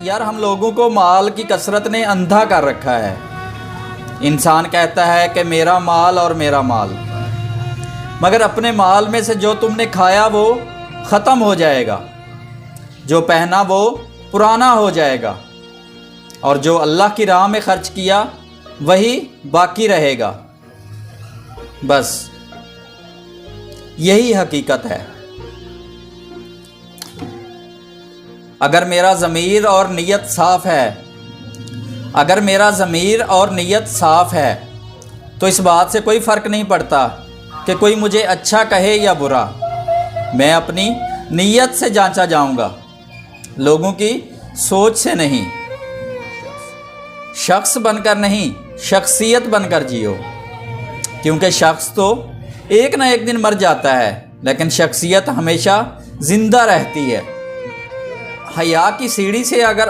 یار ہم لوگوں کو مال کی کثرت نے اندھا کر رکھا ہے۔ انسان کہتا ہے کہ میرا مال اور میرا مال، مگر اپنے مال میں سے جو تم نے کھایا وہ ختم ہو جائے گا، جو پہنا وہ پرانا ہو جائے گا، اور جو اللہ کی راہ میں خرچ کیا وہی باقی رہے گا۔ بس یہی حقیقت ہے۔ اگر میرا ضمیر اور نیت صاف ہے، اگر میرا ضمیر اور نیت صاف ہے تو اس بات سے کوئی فرق نہیں پڑتا کہ کوئی مجھے اچھا کہے یا برا۔ میں اپنی نیت سے جانچا جاؤں گا، لوگوں کی سوچ سے نہیں۔ شخص بن کر نہیں، شخصیت بن کر جیو، کیونکہ شخص تو ایک نہ ایک دن مر جاتا ہے، لیکن شخصیت ہمیشہ زندہ رہتی ہے۔ حیا کی سیڑھی سے اگر